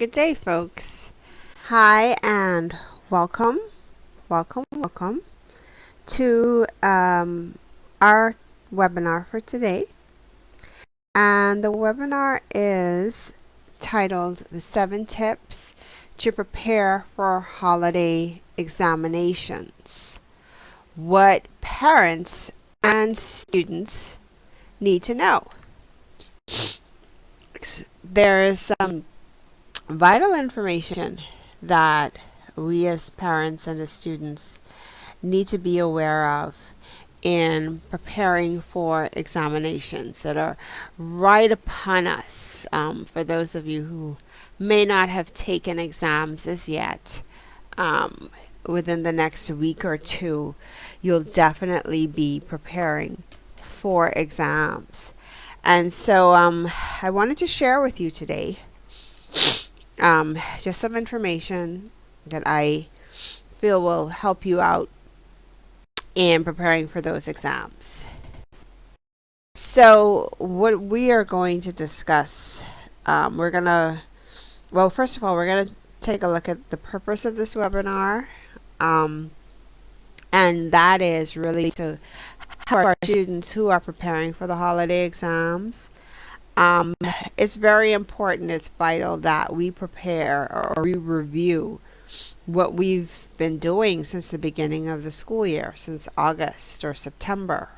Good day, folks. Hi, and welcome to our webinar for today. And the webinar is titled The 7 Tips to Prepare for Holiday Examinations. What parents and students need to know. There's vital information that we as parents and as students need to be aware of in preparing for examinations that are right upon us. For those of you who may not have taken exams as yet, within the next week or two, you'll definitely be preparing for exams. And so I wanted to share with you today just some information that I feel will help you out in preparing for those exams. So what we are going to discuss, first of all, we're going to take a look at the purpose of this webinar. And that is really to help our students who are preparing for the holiday exams. It's very important, it's vital that we prepare or we review what we've been doing since the beginning of the school year, since August or September.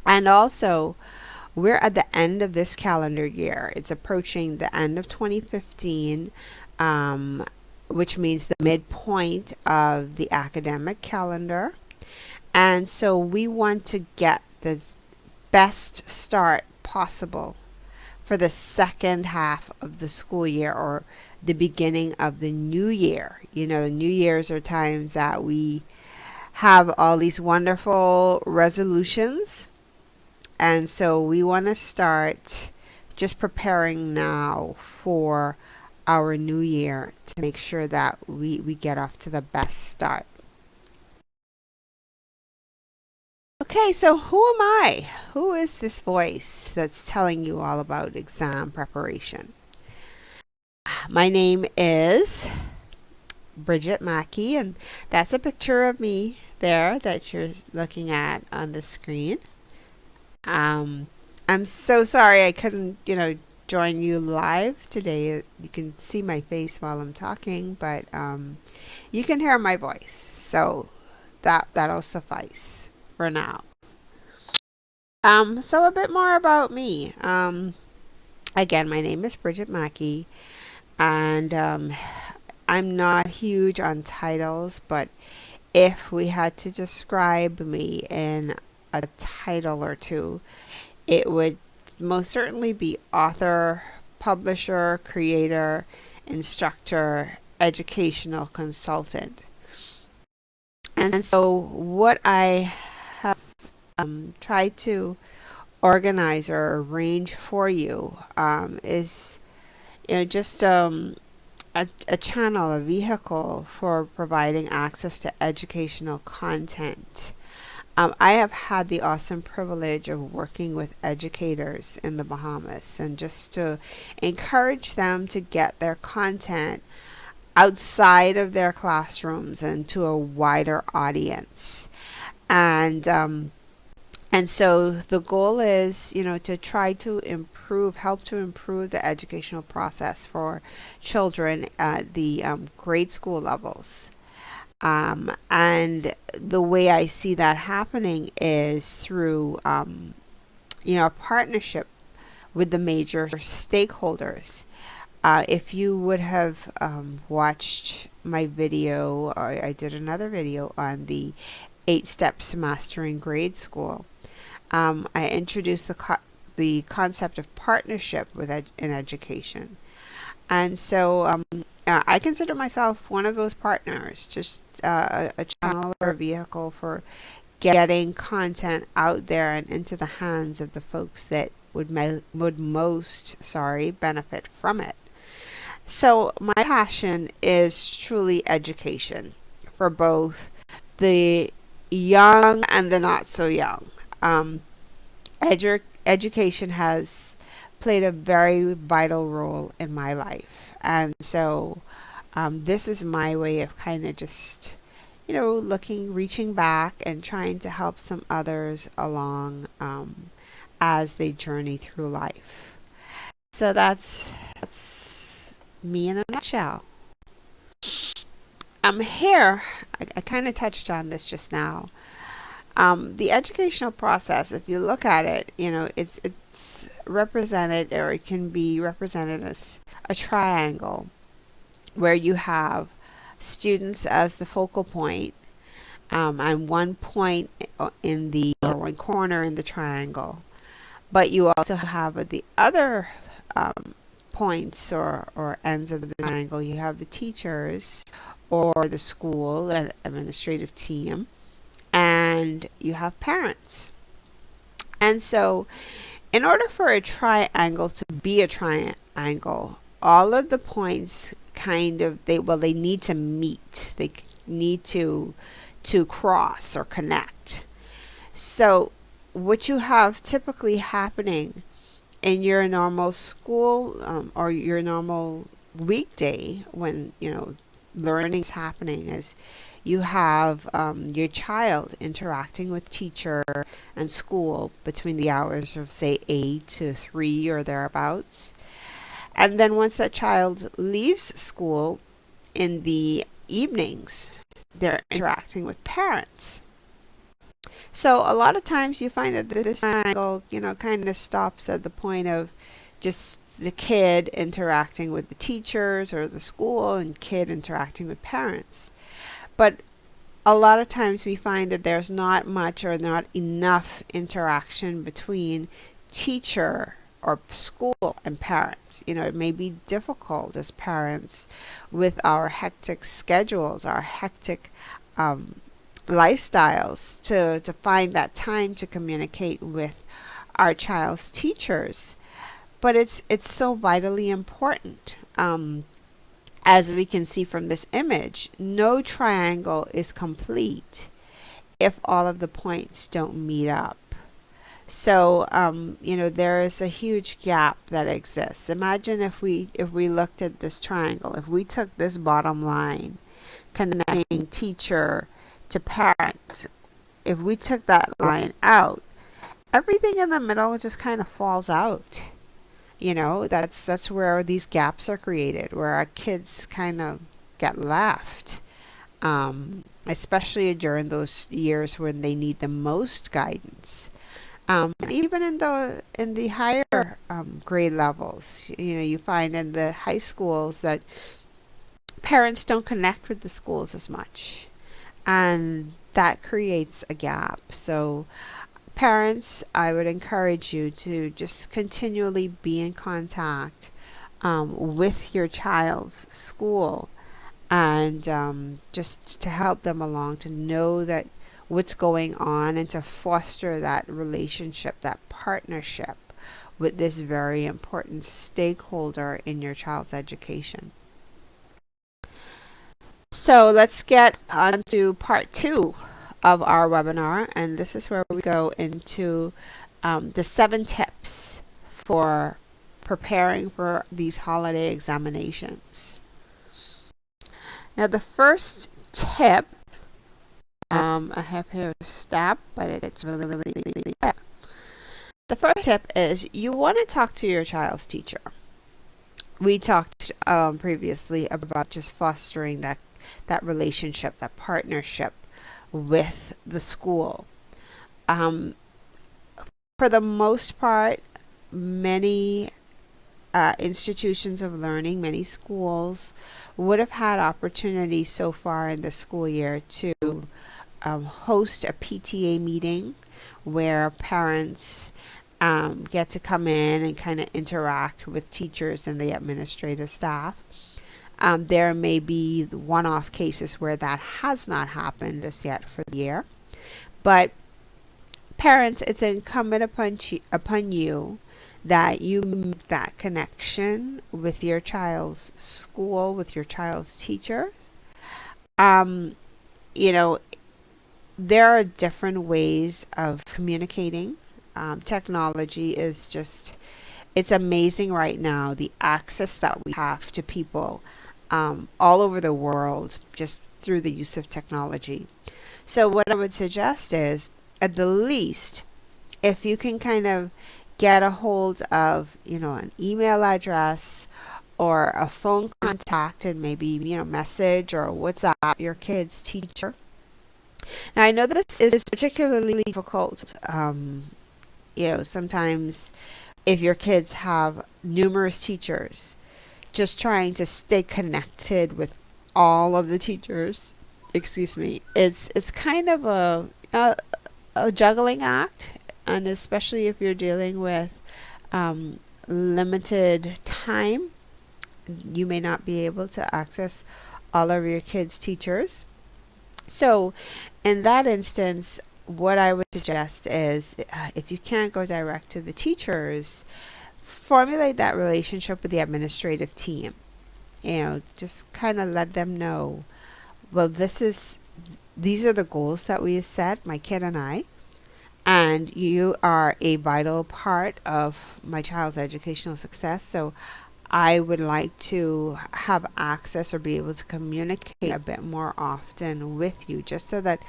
And also, we're at the end of this calendar year. It's approaching the end of 2015, which means the midpoint of the academic calendar. And so we want to get the best start possible for the second half of the school year, or the beginning of the new year. You know, the New Year's are times that we have all these wonderful resolutions. And so we want to start just preparing now for our new year to make sure that we get off to the best start. Okay, so who am I? Who is this voice that's telling you all about exam preparation? My name is Bridget Mackey, and that's a picture of me there that you're looking at on the screen. I'm so sorry I couldn't, join you live today. You can see my face while I'm talking, but you can hear my voice, so that'll suffice for now. So a bit more about me. Again, my name is Bridget Mackey, and I'm not huge on titles, but if we had to describe me in a title or two, it would most certainly be author, publisher, creator, instructor, educational consultant. And so what I have tried to organize or arrange for you is just a channel, a vehicle for providing access to educational content. I have had the awesome privilege of working with educators in the Bahamas, and just to encourage them to get their content outside of their classrooms and to a wider audience. And so the goal is, to try to help to improve the educational process for children at the grade school levels. And the way I see that happening is through, a partnership with the major stakeholders. If you would have watched my video, I did another video on the 8 Steps to Mastering Grade School. I introduced the concept of partnership in education. And so I consider myself one of those partners, just a channel or a vehicle for getting content out there and into the hands of the folks that would most benefit from it. So my passion is truly education for both the young and the not so young. Education has played a very vital role in my life. And so this is my way of kind of just, looking, reaching back and trying to help some others along as they journey through life. So that's me in a nutshell. Here, I kind of touched on this just now. The educational process, if you look at it, it's represented, or it can be represented as a triangle where you have students as the focal point, and one point in the or one corner in the triangle. But you also have at the other points or ends of the triangle, you have the teachers or the school and administrative team, and you have parents. And so, in order for a triangle to be a triangle, all of the points kind of they need to meet. They need to cross or connect. So, what you have typically happening in your normal school, or your normal weekday when learning's happening, is you have your child interacting with teacher and school between the hours of say 8 to 3 or thereabouts. And then once that child leaves school in the evenings, they're interacting with parents. So a lot of times you find that this triangle, kind of stops at the point of just the kid interacting with the teachers or the school and kid interacting with parents. But a lot of times we find that there's not much or not enough interaction between teacher or school and parents. It may be difficult as parents with our hectic schedules, our hectic lifestyles to find that time to communicate with our child's teachers. But it's so vitally important. As we can see from this image, no triangle is complete if all of the points don't meet up. So, there is a huge gap that exists. Imagine if we looked at this triangle, if we took this bottom line connecting teacher to parent, if we took that line out, everything in the middle just kind of falls out. That's where these gaps are created, where our kids kind of get left, especially during those years when they need the most guidance. Even in the higher grade levels, you find in the high schools that parents don't connect with the schools as much, and that creates a gap. So parents, I would encourage you to just continually be in contact with your child's school, and just to help them along, to know that what's going on and to foster that relationship, that partnership with this very important stakeholder in your child's education. So let's get on to part two of our webinar, and this is where we go into the 7 tips for preparing for these holiday examinations. Now, the first tip, I have here a step, but it's really the first tip is you want to talk to your child's teacher. We talked previously about just fostering that relationship, that partnership with the school. For the most part, many institutions of learning, many schools would have had opportunities so far in the school year to host a PTA meeting where parents get to come in and kind of interact with teachers and the administrative staff. There may be one-off cases where that has not happened as yet for the year. But parents, it's incumbent upon you that you make that connection with your child's school, with your child's teacher. Um, you know, there are different ways of communicating. Technology is just It's amazing right now the access that we have to people all over the world just through the use of technology. So, what I would suggest is, at the least, if you can kind of get a hold of, an email address or a phone contact and maybe, message or WhatsApp your kid's teacher. Now, I know this is particularly difficult. Sometimes if your kids have numerous teachers, just trying to stay connected with all of the teachers, excuse me, it's kind of a juggling act, and especially if you're dealing with limited time, you may not be able to access all of your kids' teachers. So, in that instance, what I would suggest is if you can't go direct to the teachers, formulate that relationship with the administrative team. Just kind of let them know, well, these are the goals that we have set, my kid and I, and you are a vital part of my child's educational success. So I would like to have access or be able to communicate a bit more often with you, just so that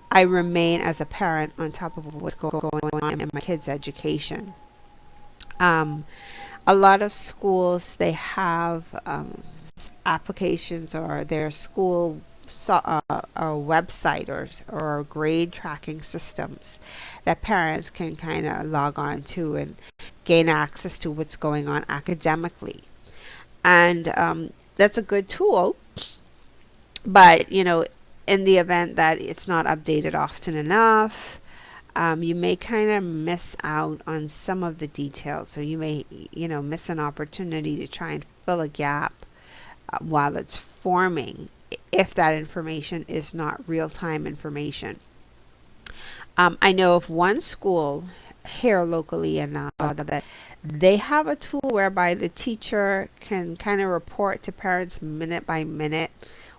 I remain as a parent on top of what's going on in my kids' education. Um, a lot of schools, they have applications or their school a website or grade tracking systems that parents can kind of log on to and gain access to what's going on academically. And that's a good tool, but in the event that it's not updated often enough, you may kind of miss out on some of the details. So you may, miss an opportunity to try and fill a gap while it's forming, if that information is not real time information. I know of one school here locally in Nassau that they have a tool whereby the teacher can kind of report to parents minute by minute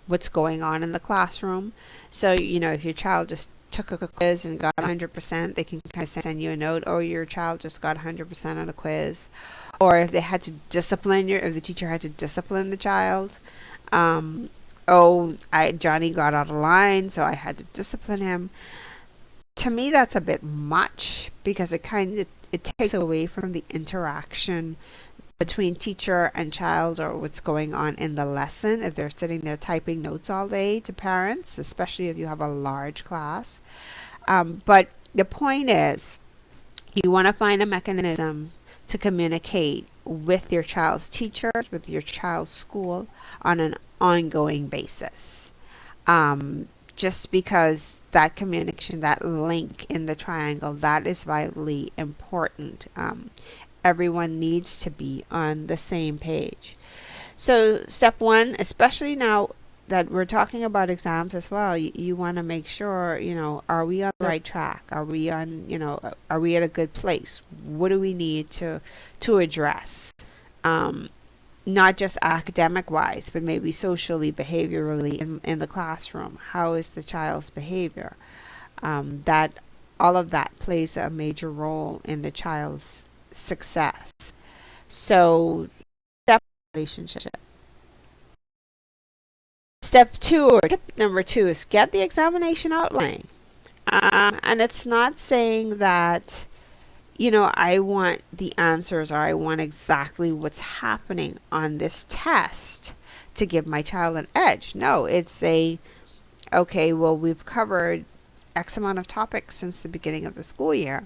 what's going on in the classroom. So, if your child just took a quiz and got 100%, they can kind of send you a note, oh, your child just got 100% on a quiz. Or if they had to if the teacher had to discipline the child, Johnny got out of line, so I had to discipline him. To me, that's a bit much, because it takes away from the interaction between teacher and child, or what's going on in the lesson if they're sitting there typing notes all day to parents, especially if you have a large class. But the point is, you want to find a mechanism to communicate with your child's teachers, with your child's school on an ongoing basis. Just because that communication, that link in the triangle, that is vitally important. Everyone needs to be on the same page. So, step one, especially now that we're talking about exams as well, you want to make sure, are we on the right track? Are we are we at a good place? What do we need to address? Not just academic wise, but maybe socially, behaviorally in the classroom. How is the child's behavior? That all of that plays a major role in the child's success. So, step relationship. Step two, or tip number two, is get the examination outline. And it's not saying that, I want the answers or I want exactly what's happening on this test to give my child an edge. No, it's okay, well, we've covered X amount of topics since the beginning of the school year.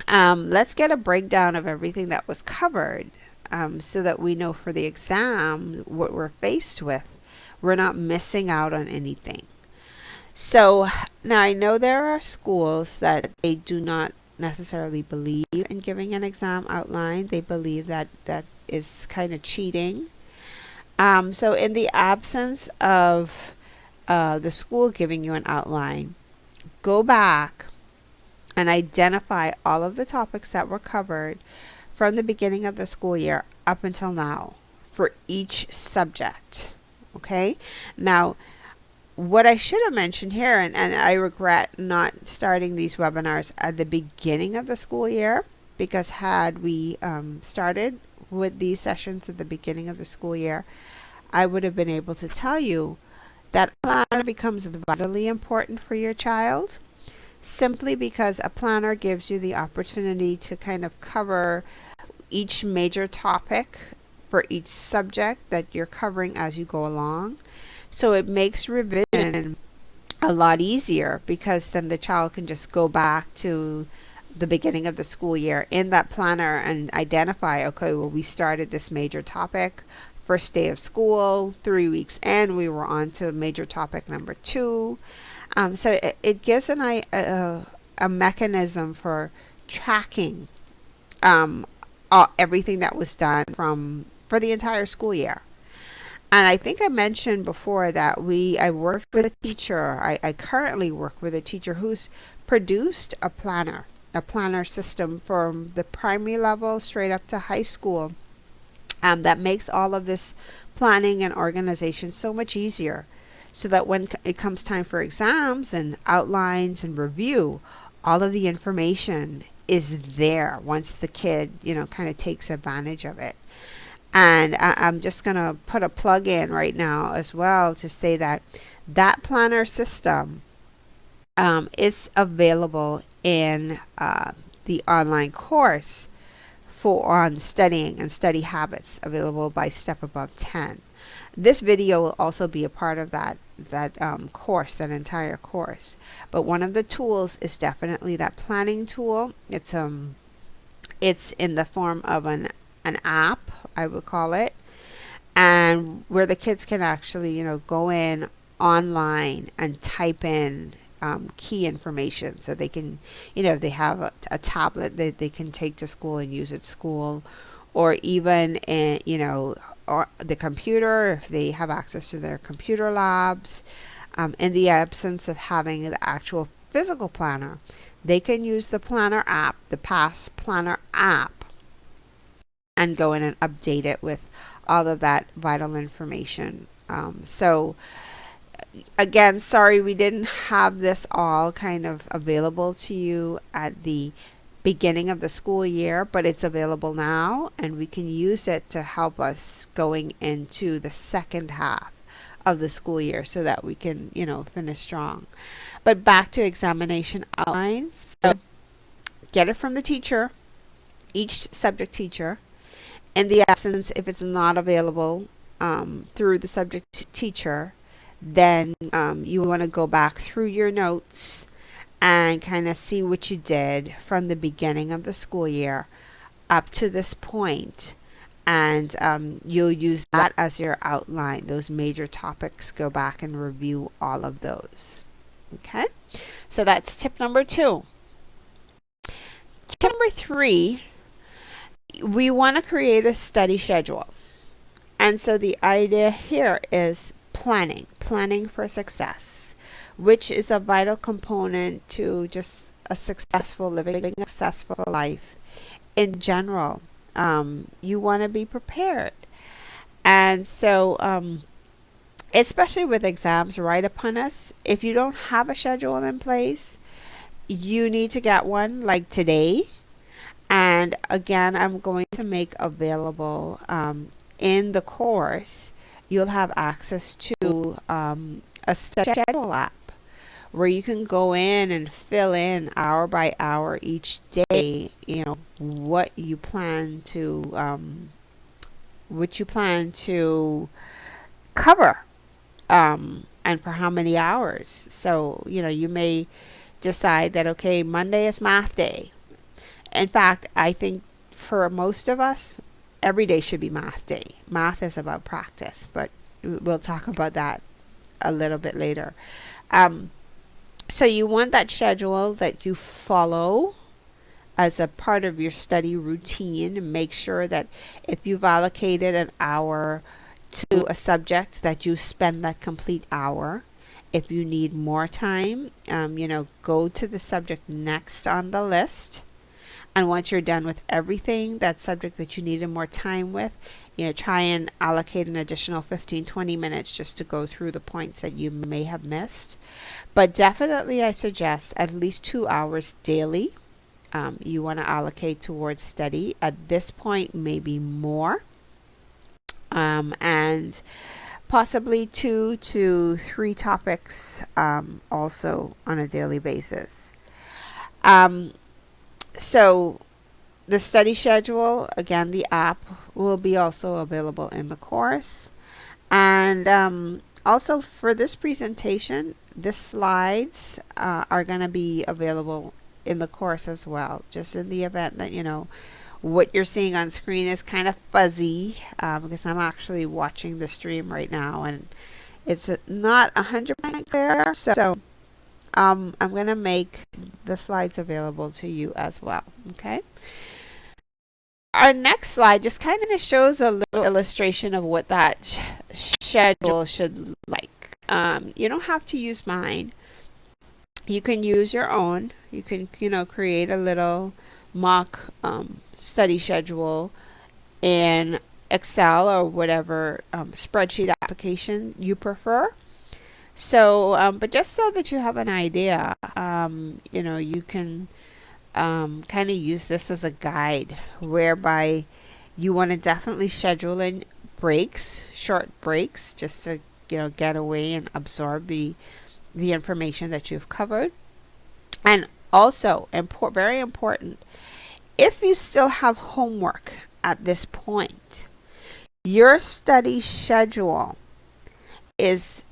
Let's get a breakdown of everything that was covered, so that we know for the exam what we're faced with. We're not missing out on anything. So now I know there are schools that they do not necessarily believe in giving an exam outline. They believe that that is kind of cheating. So in the absence of the school giving you an outline, go back and identify all of the topics that were covered from the beginning of the school year up until now for each subject. Okay? Now, what I should have mentioned here, and I regret not starting these webinars at the beginning of the school year, because had we started with these sessions at the beginning of the school year, I would have been able to tell you that a planner becomes vitally important for your child, simply because a planner gives you the opportunity to kind of cover each major topic for each subject that you're covering as you go along. So it makes revision a lot easier, because then the child can just go back to the beginning of the school year in that planner and identify, okay, well, we started this major topic first day of school, 3 weeks in, we were on to major topic number 2. So it gives a mechanism for tracking everything that was done for the entire school year. And I think I mentioned before that I worked with a teacher. I currently work with a teacher who's produced a planner system from the primary level straight up to high school, that makes all of this planning and organization so much easier, so that when it comes time for exams and outlines and review, all of the information is there once the kid, kind of takes advantage of it. And I'm just going to put a plug in right now as well to say that that planner system is available in the online course on studying and study habits, available by Step Above 10. This video will also be a part of that course, that entire course. But one of the tools is definitely that planning tool. It's in the form of an app, I would call it, and where the kids can actually go in online and type in key information, so they can, if they have a tablet that they can take to school and use at school, or even or the computer, if they have access to their computer labs. In the absence of having the actual physical planner, they can use the planner app, the Past Planner app, and go in and update it with all of that vital information. So again, sorry we didn't have this all kind of available to you at the beginning of the school year, but it's available now, and we can use it to help us going into the second half of the school year, so that we can finish strong. But back to examination outlines. So get it from the teacher, each subject teacher. In the absence, if it's not available through the subject teacher, then you want to go back through your notes and kind of see what you did from the beginning of the school year up to this point. And you'll use that as your outline. Those major topics, go back and review all of those. Okay? So that's tip number 2. Tip number 3, we want to create a study schedule. And so the idea here is planning for success, which is a vital component to just a successful living, a successful life in general. You want to be prepared. And so, especially with exams right upon us, if you don't have a schedule in place, you need to get one, like today. And again, I'm going to make available in the course, you'll have access to a schedule app where you can go in and fill in hour by hour each day, what you plan to cover, and for how many hours. So, you may decide that, okay, Monday is math day. In fact, I think for most of us, every day should be math day. Math is about practice, but we'll talk about that a little bit later. So you want that schedule that you follow as a part of your study routine, and make sure that if you've allocated an hour to a subject, that you spend that complete hour. If you need more time, go to the subject next on the list. And once you're done with everything, that subject that you needed more time with, try and allocate an additional 15-20 minutes just to go through the points that you may have missed. But definitely I suggest at least 2 hours daily you want to allocate towards study. At this point, maybe more, and possibly 2 to 3 topics also on a daily basis. Um, so the study schedule, again, the app will be also available in the course. And also for this presentation, the slides are going to be available in the course as well, just in the event that, what you're seeing on screen is kind of fuzzy, because I'm actually watching the stream right now and it's not 100% clear. So I'm going to make the slides available to you as well. Okay. Our next slide just kind of shows a little illustration of what that schedule should look like. You don't have to use mine. You can use your own. You can, create a little mock study schedule in Excel or whatever spreadsheet application you prefer. So, but just so that you have an idea, you can kind of use this as a guide whereby you want to definitely schedule in breaks, short breaks, just to get away and absorb the information that you've covered. And also very important, if you still have homework at this point, your study schedule is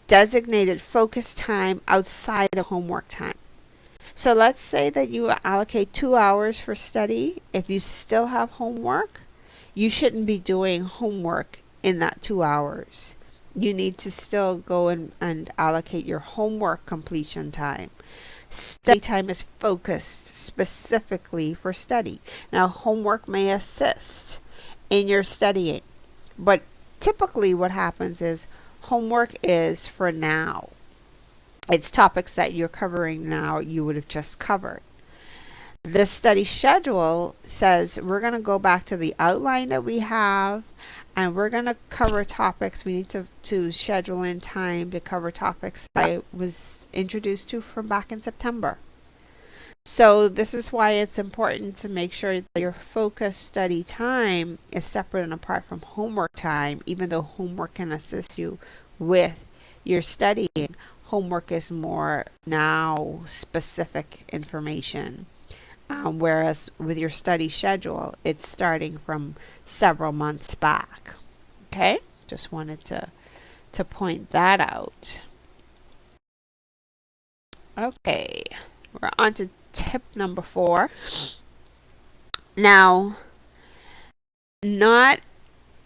designated focus time outside of homework time. So let's say that you allocate 2 hours for study. If you still have homework, you shouldn't be doing homework in that 2 hours. You need to still go and allocate your homework completion time. Study time is focused specifically for study. Now, homework may assist in your studying, but typically what happens is homework is for now. It's topics that you're covering now you would have just covered. The study schedule says we're going to go back to the outline that we have and we're going to cover topics. We need to schedule in time to cover topics that I was introduced to from back in September. So this is why it's important to make sure that your focused study time is separate and apart from homework time, even though homework can assist you with your studying. Homework is more now specific information, whereas with your study schedule, it's starting from several months back. Okay, just wanted to point that out. Okay, we're on to tip number 4. Now, not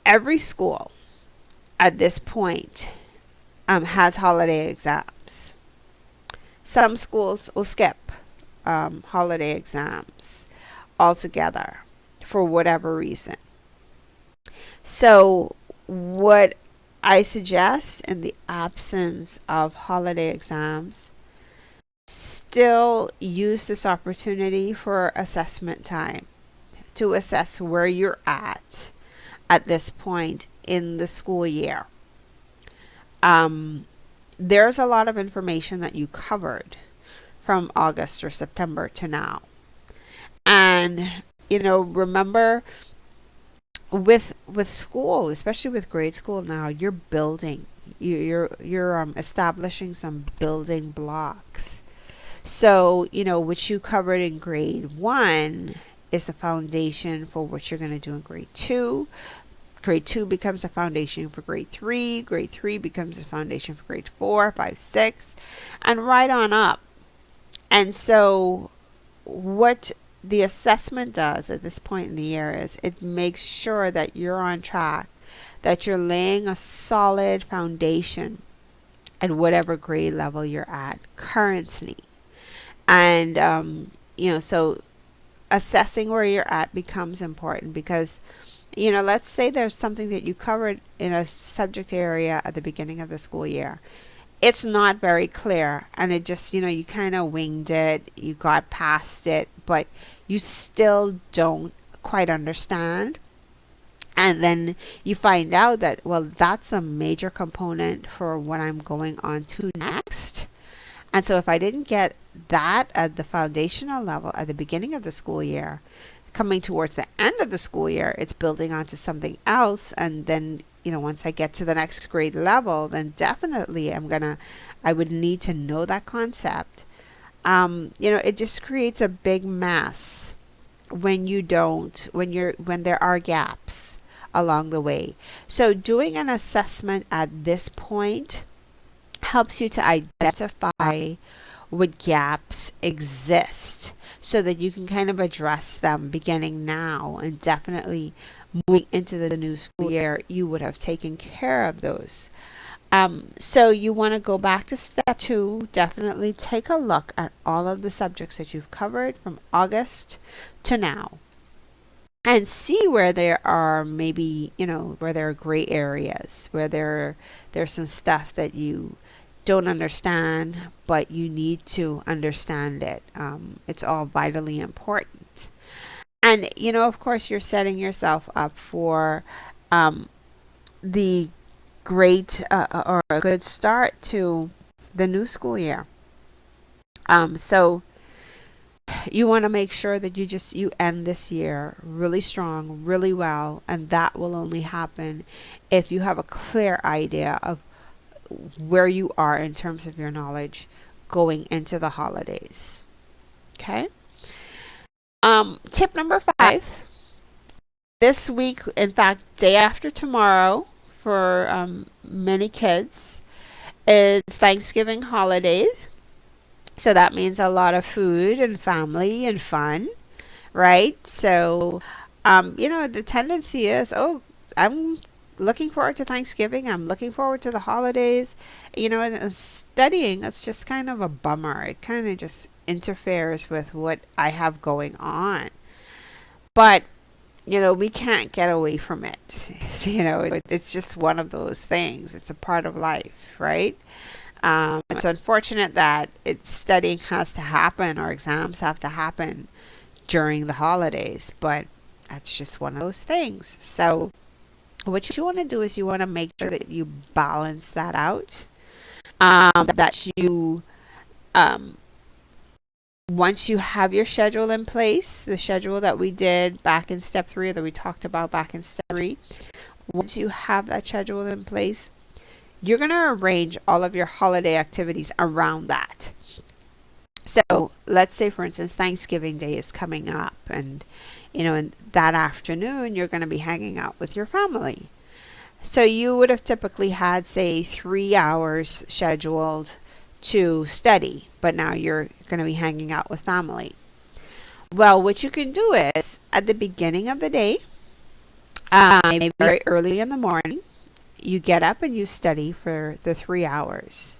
every school at this point has holiday exams. Some schools will skip holiday exams altogether for whatever reason. So what I suggest in the absence of holiday exams, still use this opportunity for assessment time to assess where you're at this point in the school year. There's a lot of information that you covered from August or September to now. And, remember with school, especially with grade school now, you're building, you're establishing some building blocks. So, what you covered in grade 1 is the foundation for what you're going to do in grade 2. Grade 2 becomes a foundation for grade 3. Grade 3 becomes a foundation for grade 4, 5, 6, and right on up. And so what the assessment does at this point in the year is it makes sure that you're on track, that you're laying a solid foundation at whatever grade level you're at currently. And, so assessing where you're at becomes important because let's say there's something that you covered in a subject area at the beginning of the school year. It's not very clear and it just, you kind of winged it, you got past it, but you still don't quite understand. And then you find out that, well, that's a major component for what I'm going on to next. And so if I didn't get that at the foundational level at the beginning of the school year, coming towards the end of the school year, it's building onto something else. And then, once I get to the next grade level, then definitely I would need to know that concept. It just creates a big mess when you don't, when there are gaps along the way. So doing an assessment at this point helps you to identify what gaps exist so that you can kind of address them beginning now, and definitely moving into the new school year you would have taken care of those. So you want to go back to step 2. Definitely take a look at all of the subjects that you've covered from August to now, and see where there are maybe, where there are gray areas, where there's some stuff that you don't understand, but you need to understand it. It's all vitally important. And, of course, you're setting yourself up for the great or a good start to the new school year. So you want to make sure that you end this year really strong, really well, and that will only happen if you have a clear idea of where you are in terms of your knowledge going into the holidays. Okay. Tip number 5. This week, in fact, day after tomorrow, for many kids, is Thanksgiving holiday. So that means a lot of food and family and fun, right? So, the tendency is, oh, I'm looking forward to Thanksgiving. I'm looking forward to the holidays. And studying, it's just kind of a bummer. It kind of just interferes with what I have going on. But, we can't get away from it. It's just one of those things. It's a part of life, right? It's unfortunate that studying has to happen, or exams have to happen during the holidays, but that's just one of those things. So what you want to do is you want to make sure that you balance that out. That you, once you have your schedule in place, the schedule that we did back in step 3, or that we talked about back in step 3, once you have that schedule in place, you're going to arrange all of your holiday activities around that. So let's say, for instance, Thanksgiving Day is coming up, and in that afternoon you're going to be hanging out with your family. So you would have typically had, say, 3 hours scheduled to study, but now you're going to be hanging out with family. Well, what you can do is at the beginning of the day, maybe very early in the morning, you get up and you study for the 3 hours.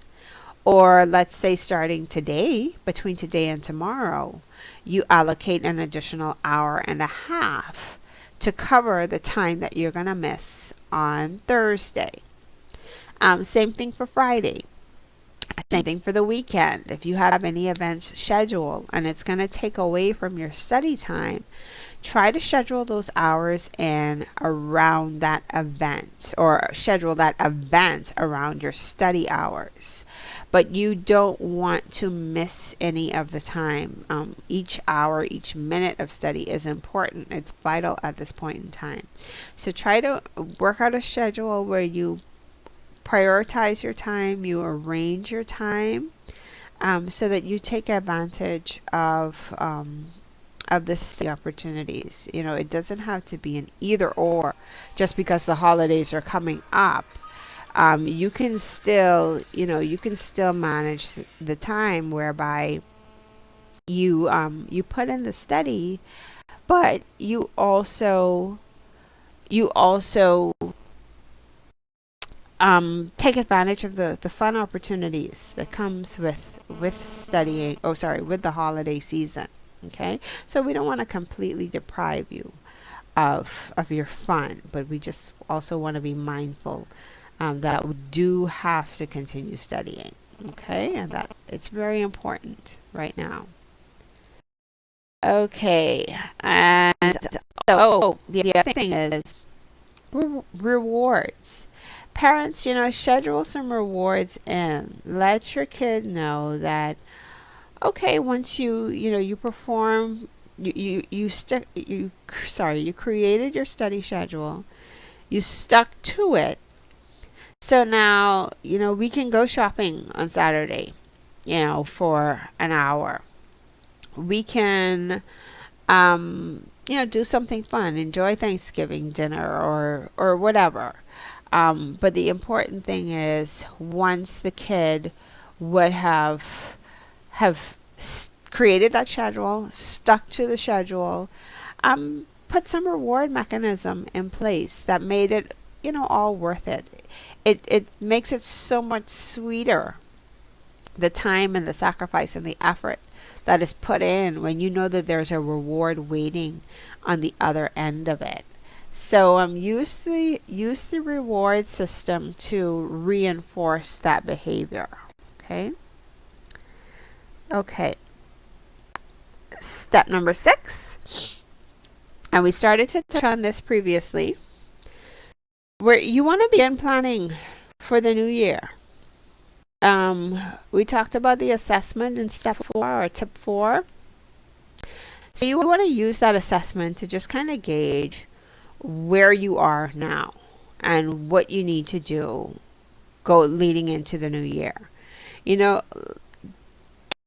Or let's say starting today, between today and tomorrow, you allocate an additional hour and a half to cover the time that you're going to miss on Thursday. Same thing for Friday. Same thing for the weekend. If you have any events scheduled and it's going to take away from your study time, try to schedule those hours in around that event, or schedule that event around your study hours. But you don't want to miss any of the time. Each hour, each minute of study is important. It's vital at this point in time. So try to work out a schedule where you prioritize your time, you arrange your time, so that you take advantage of the opportunities. It doesn't have to be an either or just because the holidays are coming up. You can still, manage the time whereby you put in the study, but you also take advantage of the fun opportunities that comes with studying. Oh, sorry, with the holiday season. Okay, so we don't want to completely deprive you of your fun, but we just also want to be mindful that we do have to continue studying. Okay, and that it's very important right now. Okay, and the other thing is rewards. Parents, schedule some rewards in. Let your kid know that, okay, once you perform, you created your study schedule, you stuck to it. So now, we can go shopping on Saturday, for an hour. We can, do something fun, enjoy Thanksgiving dinner or whatever. But the important thing is, once the kid would have created that schedule, stuck to the schedule, put some reward mechanism in place that made it, all worth it. It makes it so much sweeter, the time and the sacrifice and the effort that is put in when you know that there's a reward waiting on the other end of it. So use the reward system to reinforce that behavior. Okay. Okay. Step number 6, and we started to touch on this previously, where you want to begin planning for the new year. We talked about the assessment in step 4 or tip 4. So you want to use that assessment to just kind of gauge where you are now and what you need to do go leading into the new year. You know,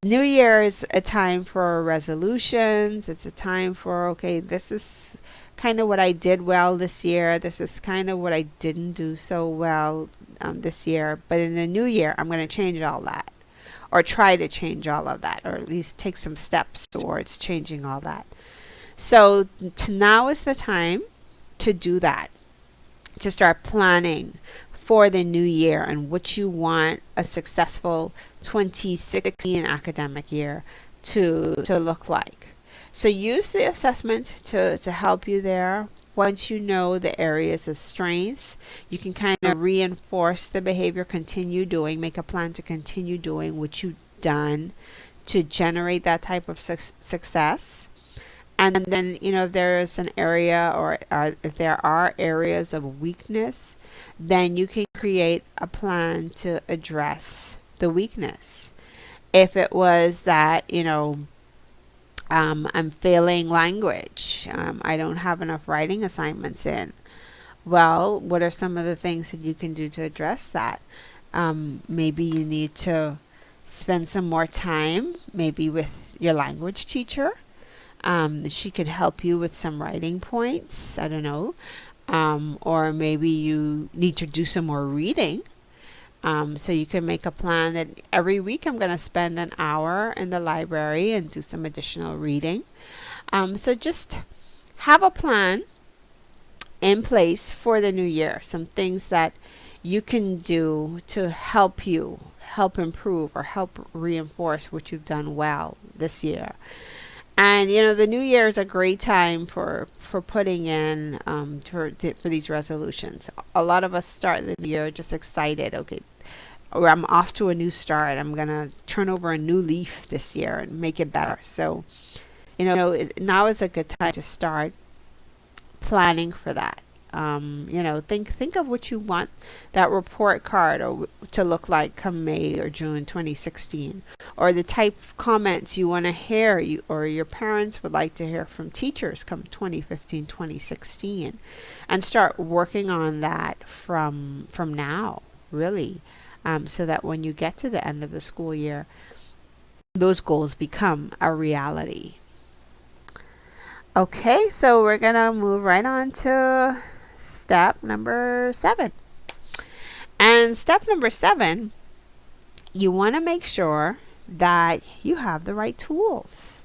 New Year is a time for resolutions. It's a time for, okay, this is kind of what I did well this year. This is kind of what I didn't do so well this year. But in the new year, I'm going to change all that, or try to change all of that, or at least take some steps towards changing all that. So now is the time to do that, to start planning for the new year and what you want a successful 2016 academic year to look like. So use the assessment to help you there. Once you know the areas of strengths, you can kind of reinforce the behavior, continue doing, make a plan to continue doing what you've done to generate that type of success. And then, if there is an area, or if there are areas of weakness, then you can create a plan to address the weakness. If it was that, I'm failing language, I don't have enough writing assignments in. Well, what are some of the things that you can do to address that? Maybe you need to spend some more time, maybe with your language teacher. She could help you with some writing points. I don't know. Or maybe you need to do some more reading. So you can make a plan that every week I'm going to spend an hour in the library and do some additional reading. So just have a plan in place for the new year. Some things that you can do to help improve or help reinforce what you've done well this year. And the new year is a great time for putting in for these resolutions. A lot of us start the year just excited. Okay, or I'm off to a new start. I'm gonna turn over a new leaf this year and make it better. So, now is a good time to start planning for that. Think of what you want that report card to look like come May or June 2016, or the type of comments you want to hear or your parents would like to hear from teachers come 2015, 2016, and start working on that from now, really, so that when you get to the end of the school year, those goals become a reality. Okay, so we're gonna move right on to step number 7. And step number 7, you want to make sure that you have the right tools.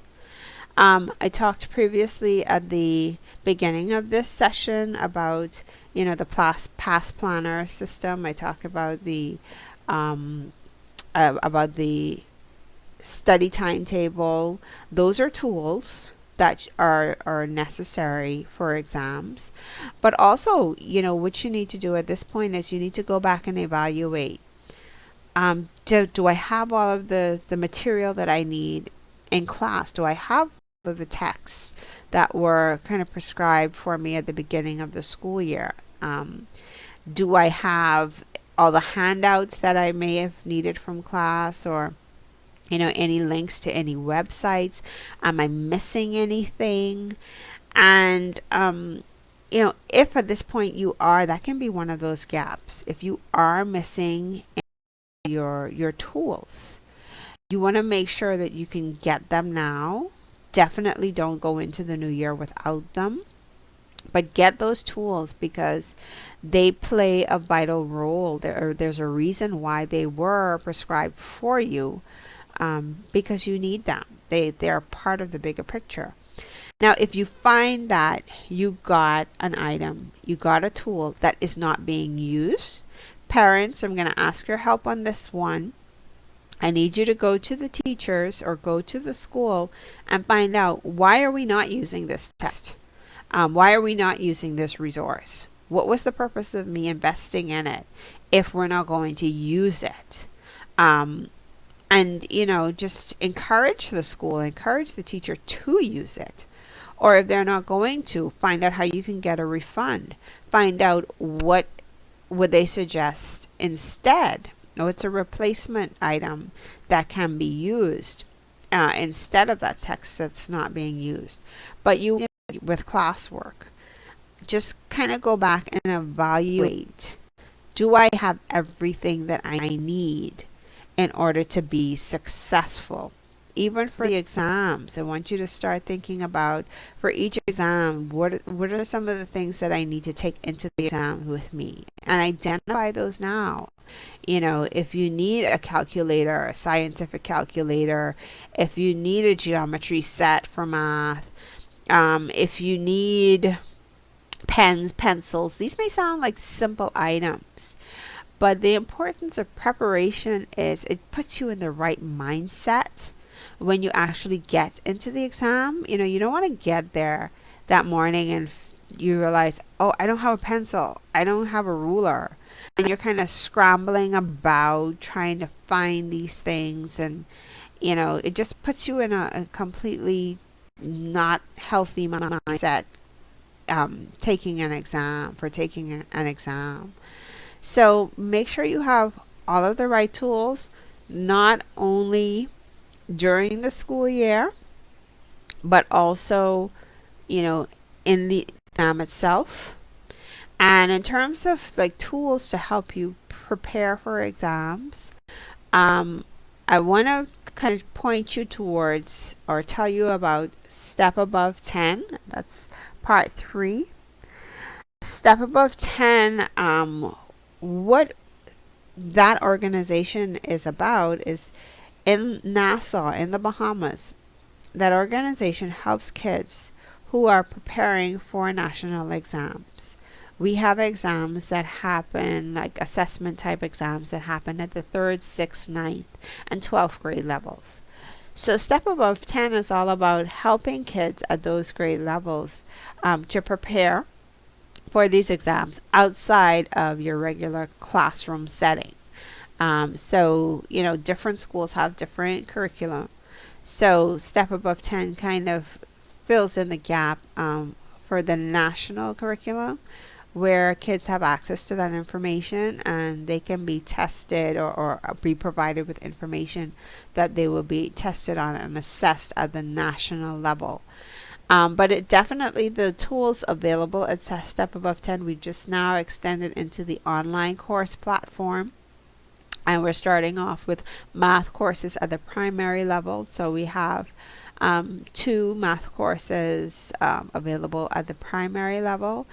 I talked previously at the beginning of this session about, the past planner system. I talked about the study timetable. Those are tools that are necessary for exams. But also, what you need to do at this point is you need to go back and evaluate. Do I have all of the material that I need in class? Do I have all of the texts that were kind of prescribed for me at the beginning of the school year? Do I have all the handouts that I may have needed from class, or any links to any websites? Am I missing anything? And if at this point you are, that can be one of those gaps. If you are missing your tools, you want to make sure that you can get them now. Definitely don't go into the new year without them, but get those tools because they play a vital role. There's a reason why they were prescribed for you, because you need them. They're part of the bigger picture. Now, if you find that you got an item, you got a tool that is not being used, parents, I'm going to ask your help on this one. I need you to go to the teachers or go to the school and find out, why are we not using this test? Why are we not using this resource? What was the purpose of me investing in it if we're not going to use it? And just encourage the school, encourage the teacher to use it. Or if they're not going to, find out how you can get a refund. Find out what would they suggest instead. It's a replacement item that can be used instead of that text that's not being used. But with classwork, just kind of go back and evaluate. Do I have everything that I need in order to be successful? Even for the exams, I want you to start thinking about, for each exam, what are some of the things that I need to take into the exam with me, and identify those now. If you need a calculator, a scientific calculator, if you need a geometry set for math, if you need pens, pencils, these may sound like simple items, but the importance of preparation is it puts you in the right mindset when you actually get into the exam. You don't want to get there that morning and you realize, oh, I don't have a pencil, I don't have a ruler, and you're kind of scrambling about trying to find these things, and it just puts you in a completely not healthy mindset, taking an exam. So make sure you have all of the right tools, not only during the school year, but also, in the exam itself. And in terms of like tools to help you prepare for exams, I want to kind of point you towards or tell you about Step Above 10. That's part 3. Step Above 10, what that organization is about is in Nassau, in the Bahamas. That organization helps kids who are preparing for national exams. We have exams that happen, like assessment type exams that happen at the 3rd, 6th, 9th, and 12th grade levels. So Step Above 10 is all about helping kids at those grade levels to prepare for these exams outside of your regular classroom setting. So, different schools have different curriculum. So Step Above 10 kind of fills in the gap for the national curriculum, where kids have access to that information and they can be tested or be provided with information that they will be tested on and assessed at the national level. But it definitely, the tools available at Step Above 10, we just now extended into the online course platform. And we're starting off with math courses at the primary level. So we have 2 math courses available at the primary level.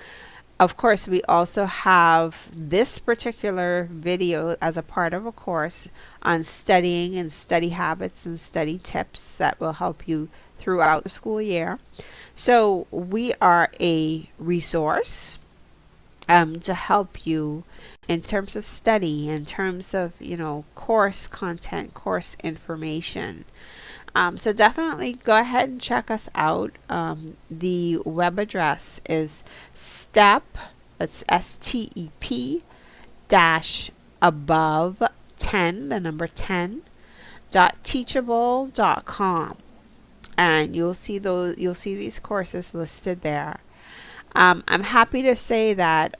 Of course, we also have this particular video as a part of a course on studying and study habits and study tips that will help you throughout the school year. So we are a resource to help you in terms of study, in terms of, course content, course information. So definitely go ahead and check us out. The web address is that's STEP dash above 10, the number 10, .teachable.com. And you'll see these courses listed there. I'm happy to say that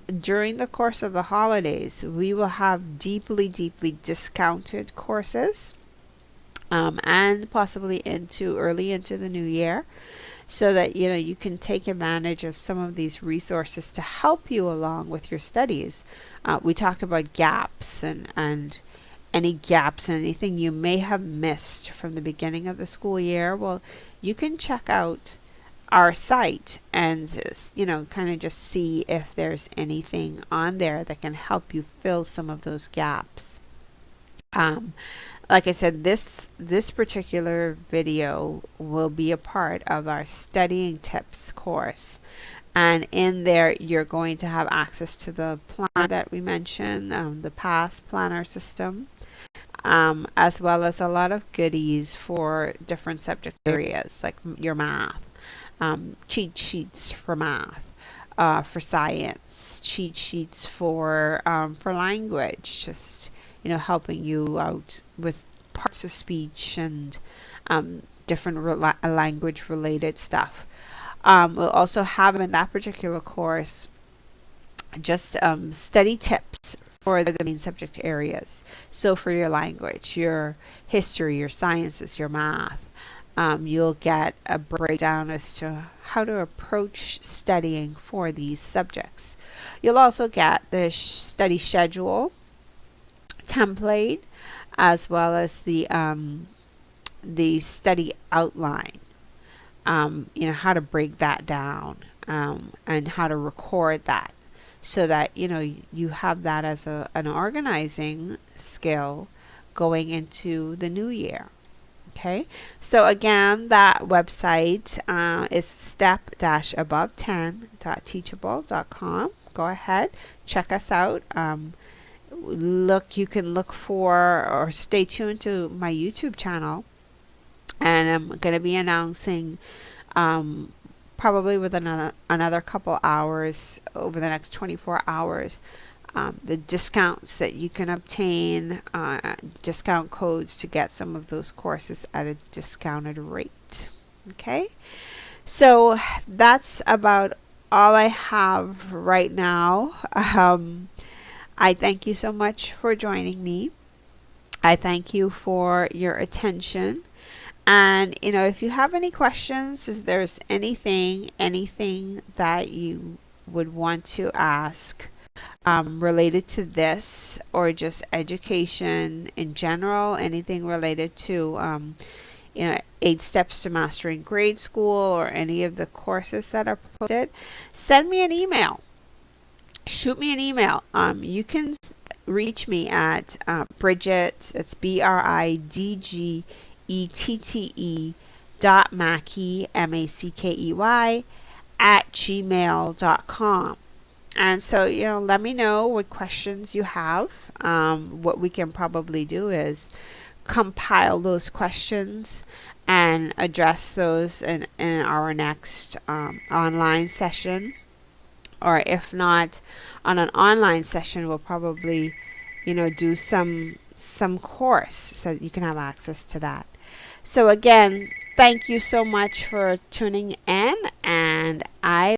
during the course of the holidays, we will have deeply, deeply discounted courses, and possibly into early into the new year, so that you can take advantage of some of these resources to help you along with your studies. We talked about gaps, and any gaps, anything you may have missed from the beginning of the school year. Well, you can check out our site and kind of just see if there's anything on there that can help you fill some of those gaps. um, like I said, this particular video will be a part of our studying tips course, and in there you're going to have access to the plan that we mentioned, the past planner system, as well as a lot of goodies for different subject areas like your math, cheat sheets for math, for science, cheat sheets for language, just helping you out with parts of speech and different language related stuff. We'll also have in that particular course just study tips for the main subject areas. So for your language, your history, your sciences, your math, you'll get a breakdown as to how to approach studying for these subjects. You'll also get the study schedule template, as well as the study outline. How to break that down, and how to record that, so that you have that as an organizing skill going into the new year. Okay, so again, that website is step-above10.teachable.com. Go ahead, check us out. You can look for or stay tuned to my YouTube channel, and I'm going to be announcing probably within another couple hours, over the next 24 hours, the discounts that you can obtain, discount codes to get some of those courses at a discounted rate. Okay, so that's about all I have right now. I thank you so much for joining me. I thank you for your attention. And if you have any questions, if there's anything that you would want to ask, related to this, or just education in general, anything related to 8 Steps to Mastering Grade School, or any of the courses that are posted, send me an email. Shoot me an email. You can reach me at Bridget. It's BRIDGETTE .Mackey MACKEY @gmail.com. And so let me know what questions you have. What we can probably do is compile those questions and address those in our next online session. Or if not on an online session, we'll probably do some course so that you can have access to that. So again, thank you so much for tuning in, and I